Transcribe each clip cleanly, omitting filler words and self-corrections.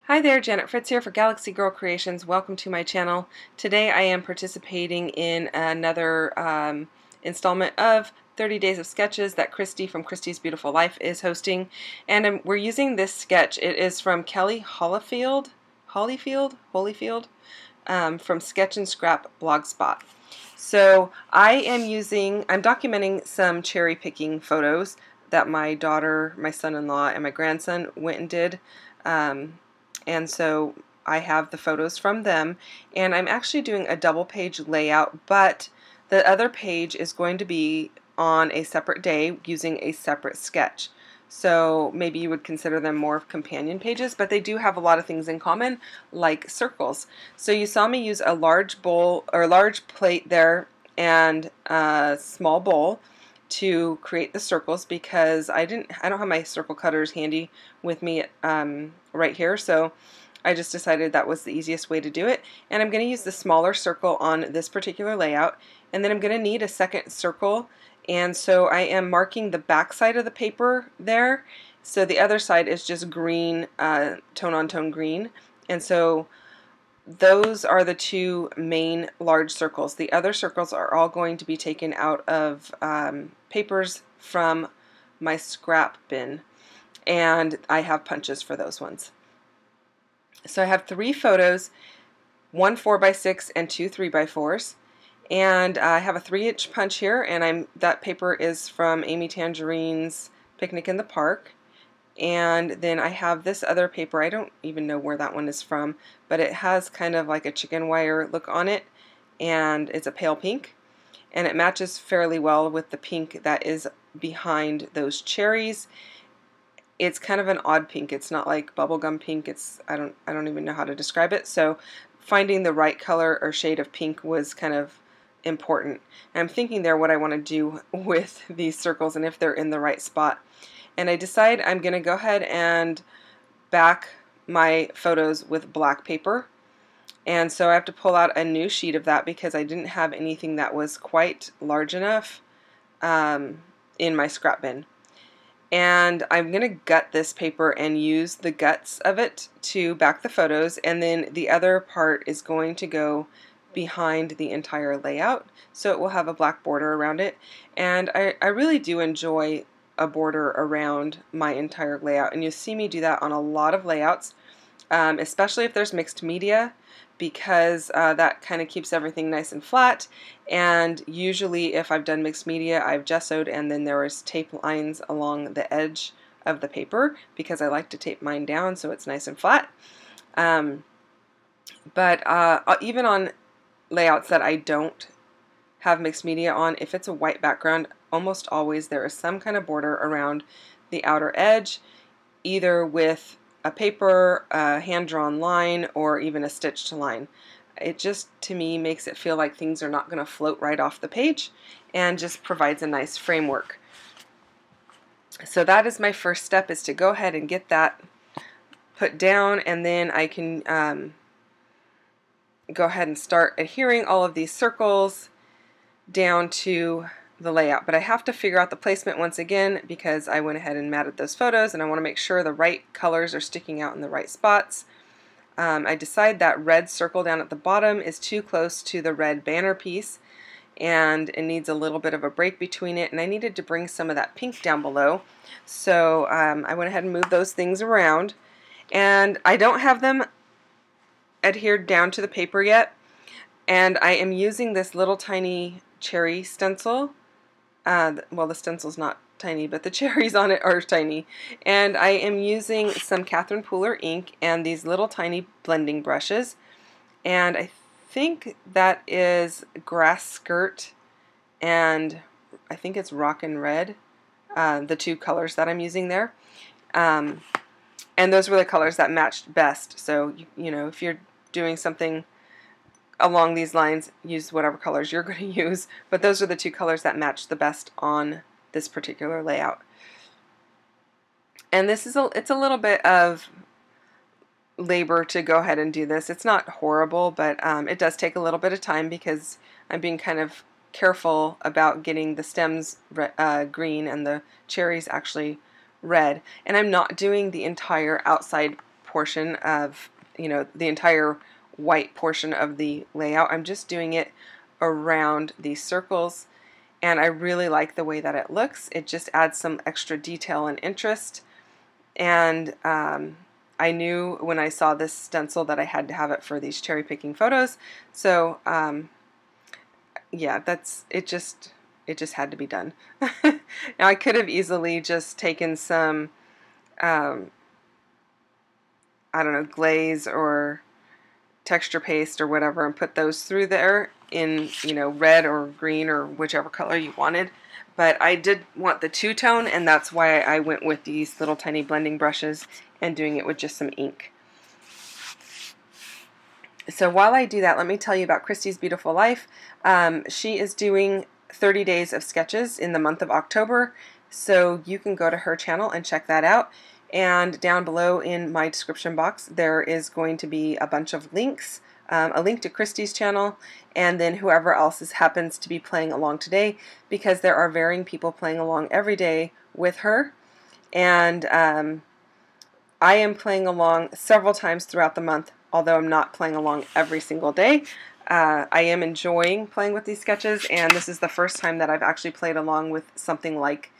Hi there, Janet Fritz here for Galaxy Girl Creations. Welcome to my channel. Today I am participating in another installment of 30 Days of Sketches that Christy from Christy's Beautiful Life is hosting. And we're using this sketch. It is from Kelly Holyfield from Sketch and Scrap Blogspot. So I'm documenting some cherry picking photos that my daughter, my son-in-law, and my grandson went and did. And so I have the photos from them, and I'm actually doing a double page layout, but the other page is going to be on a separate day using a separate sketch. So maybe you would consider them more companion pages, but they do have a lot of things in common, like circles. So you saw me use a large bowl or large plate there and a small bowl to create the circles because I don't have my circle cutters handy with me right here, so I just decided that was the easiest way to do it. And I'm going to use the smaller circle on this particular layout, and then I'm going to need a second circle, and so I am marking the back side of the paper there. So the other side is just green, tone on tone green, and so those are the two main large circles. The other circles are all going to be taken out of papers from my scrap bin, and I have punches for those ones. So I have 3 photos, 1 4x6 and 2 3x4s, and I have a 3-inch punch here, and that paper is from Amy Tangerine's Picnic in the Park. And then I have this other paper. I don't even know where that one is from, but it has kind of like a chicken wire look on it, and it's a pale pink, and it matches fairly well with the pink that is behind those cherries. It's kind of an odd pink. It's not like bubblegum pink. I don't even know how to describe it. So finding the right color or shade of pink was kind of important. And I'm thinking there what I want to do with these circles and if they're in the right spot. And I decide I'm going to go ahead and back my photos with black paper. And so I have to pull out a new sheet of that because I didn't have anything that was quite large enough in my scrap bin. And I'm going to gut this paper and use the guts of it to back the photos, and then the other part is going to go behind the entire layout, so it will have a black border around it. And I really do enjoy a border around my entire layout, and you see me do that on a lot of layouts, especially if there's mixed media, because that kind of keeps everything nice and flat. And usually if I've done mixed media, I've gessoed and then there is tape lines along the edge of the paper because I like to tape mine down so it's nice and flat. But even on layouts that I don't have mixed media on, if it's a white background, almost always there is some kind of border around the outer edge, either with a paper, a hand-drawn line, or even a stitched line. It just, to me, makes it feel like things are not going to float right off the page and just provides a nice framework. So that is my first step, is to go ahead and get that put down, and then I can go ahead and start adhering all of these circles down to the layout. But I have to figure out the placement once again because I went ahead and matted those photos, and I want to make sure the right colors are sticking out in the right spots. I decide that red circle down at the bottom is too close to the red banner piece, and it needs a little bit of a break between it, and I needed to bring some of that pink down below. So I went ahead and moved those things around, and I don't have them adhered down to the paper yet, and I am using this little tiny cherry stencil. Well, the stencil's not tiny, but the cherries on it are tiny. And I am using some Catherine Pooler ink and these little tiny blending brushes. And I think that is Grass Skirt, and I think it's Rockin' Red, the 2 colors that I'm using there. And those were the colors that matched best. So, you know, if you're doing something along these lines, use whatever colors you're going to use, but those are the 2 colors that match the best on this particular layout. And this is it's a little bit of labor to go ahead and do this. It's not horrible, but it does take a little bit of time because I'm being kind of careful about getting the stems green and the cherries actually red. And I'm not doing the entire outside portion of, the entire white portion of the layout. I'm just doing it around these circles, and I really like the way that it looks. It just adds some extra detail and interest, and I knew when I saw this stencil that I had to have it for these cherry picking photos. So yeah, it just had to be done. Now I could have easily just taken some I don't know, glaze or texture paste or whatever and put those through there in, red or green or whichever color you wanted. But I did want the two-tone, and that's why I went with these little tiny blending brushes and doing it with just some ink. So while I do that, let me tell you about Christy's Beautiful Life. She is doing 30 days of sketches in the month of October, so you can go to her channel and check that out. And down below in my description box, there is going to be a bunch of links, a link to Christy's channel, and then whoever else happens to be playing along today, because there are varying people playing along every day with her. And I am playing along several times throughout the month, although I'm not playing along every single day. I am enjoying playing with these sketches, and this is the first time that I've actually played along with something like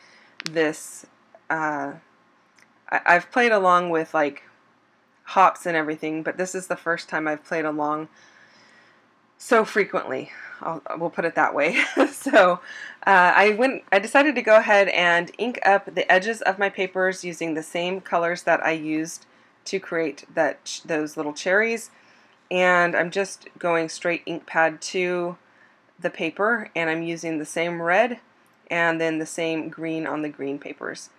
this. I've played along with like hops and everything, but this is the first time I've played along so frequently. We'll put it that way. So I decided to go ahead and ink up the edges of my papers using the same colors that I used to create those little cherries, and I'm just going straight ink pad to the paper, and I'm using the same red and then the same green on the green papers.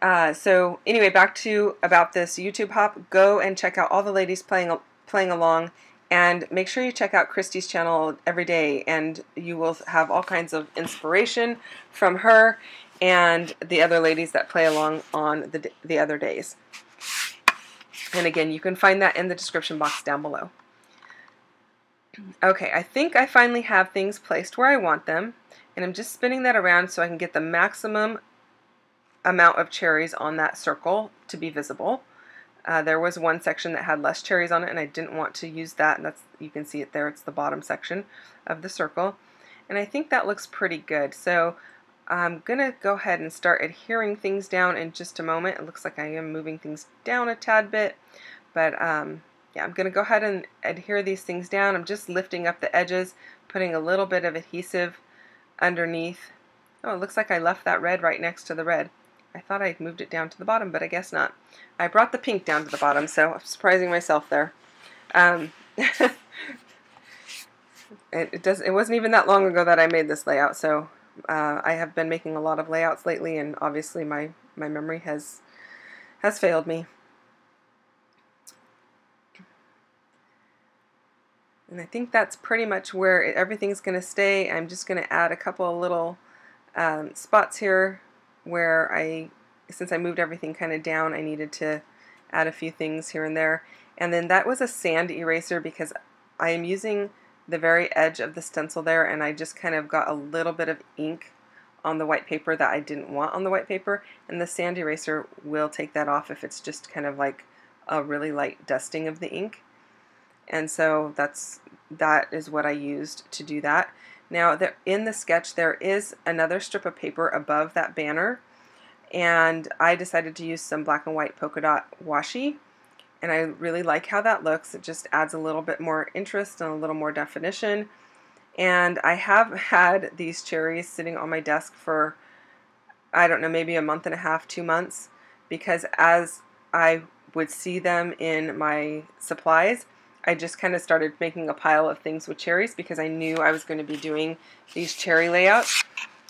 So anyway, back to about this YouTube hop. Go and check out all the ladies playing along, and make sure you check out Christy's channel every day, and you will have all kinds of inspiration from her and the other ladies that play along on the other days. And again, you can find that in the description box down below. Okay, I think I finally have things placed where I want them, and I'm just spinning that around so I can get the maximum amount of cherries on that circle to be visible. There was one section that had less cherries on it, and I didn't want to use that, and you can see it there. It's the bottom section of the circle, and I think that looks pretty good. So I'm gonna go ahead and start adhering things down in just a moment. It looks like I am moving things down a tad bit, but yeah, I'm gonna go ahead and adhere these things down. I'm just lifting up the edges, putting a little bit of adhesive underneath. Oh, it looks like I left that red right next to the red. I thought I'd moved it down to the bottom, but I guess not. I brought the pink down to the bottom, so I'm surprising myself there. It wasn't even that long ago that I made this layout, so I have been making a lot of layouts lately, and obviously my memory has failed me. And I think that's pretty much where everything's going to stay. I'm just going to add a couple of little spots here where since I moved everything kind of down, I needed to add a few things here and there. And then that was a sand eraser because I am using the very edge of the stencil there, and I just kind of got a little bit of ink on the white paper that I didn't want on the white paper, and the sand eraser will take that off if it's just kind of like a really light dusting of the ink. And so that is what I used to do that. Now in the sketch there is another strip of paper above that banner, and I decided to use some black and white polka dot washi, and I really like how that looks. It just adds a little bit more interest and a little more definition. And I have had these cherries sitting on my desk for, I don't know, maybe a month and a half, 2 months, because as I would see them in my supplies, I just kind of started making a pile of things with cherries because I knew I was going to be doing these cherry layouts.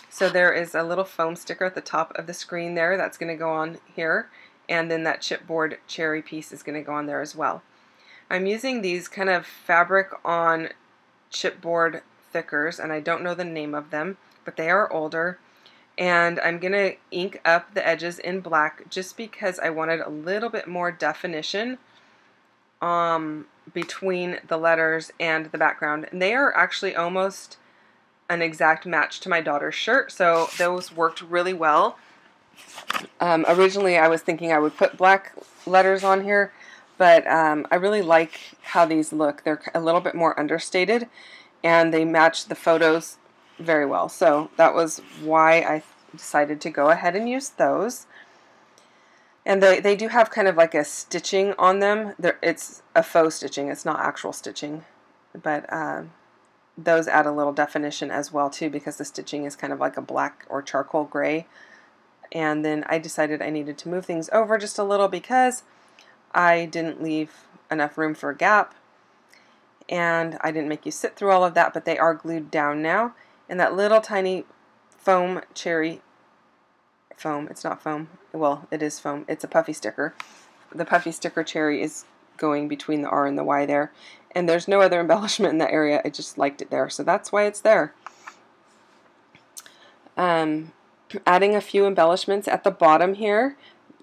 So there is a little foam sticker at the top of the screen there that's going to go on here, and then that chipboard cherry piece is going to go on there as well. I'm using these kind of fabric on chipboard thickers, and I don't know the name of them, but they are older, and I'm going to ink up the edges in black just because I wanted a little bit more definition between the letters and the background. And they are actually almost an exact match to my daughter's shirt, so those worked really well. Originally I was thinking I would put black letters on here, but I really like how these look. They're a little bit more understated, and they match the photos very well. So that was why I decided to go ahead and use those. And they do have kind of like a stitching on them. It's a faux stitching. It's not actual stitching. But those add a little definition as well too, because the stitching is kind of like a black or charcoal gray. And then I decided I needed to move things over just a little because I didn't leave enough room for a gap. And I didn't make you sit through all of that, but they are glued down now. And that little tiny foam cherry foam, it's not foam, well, it is foam, it's a puffy sticker. The puffy sticker cherry is going between the R and the Y there, and there's no other embellishment in that area. I just liked it there, so that's why it's there. Adding a few embellishments at the bottom here,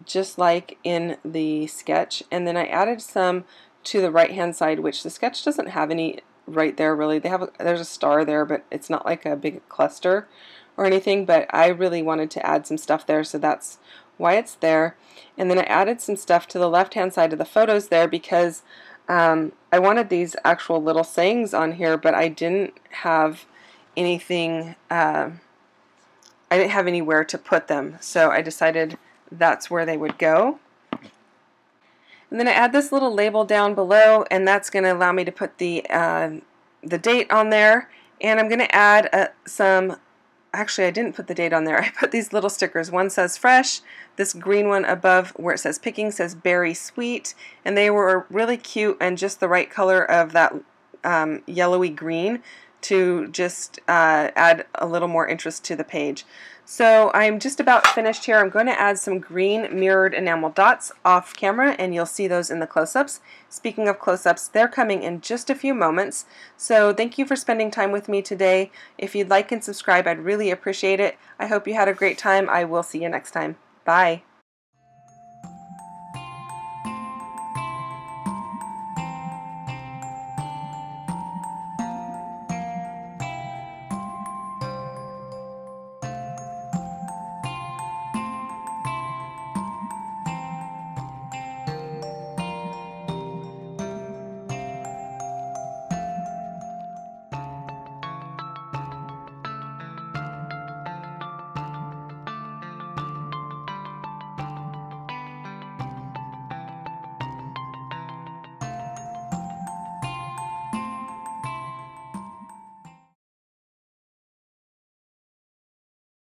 just like in the sketch, and then I added some to the right hand side, which the sketch doesn't have any right there really. There's a star there, but it's not like a big cluster or anything, but I really wanted to add some stuff there, so that's why it's there. And then I added some stuff to the left hand side of the photos there because I wanted these actual little sayings on here, but I didn't have anything, I didn't have anywhere to put them, so I decided that's where they would go. And then I add this little label down below, and that's going to allow me to put the date on there. And I'm going to add some. Actually, I didn't put the date on there. I put these little stickers. One says fresh. This green one above where it says picking says berry sweet. And they were really cute and just the right color of that yellowy green to just add a little more interest to the page. So I'm just about finished here. I'm going to add some green mirrored enamel dots off camera, and you'll see those in the close-ups. Speaking of close-ups, they're coming in just a few moments. So thank you for spending time with me today. If you'd like and subscribe, I'd really appreciate it. I hope you had a great time. I will see you next time. Bye.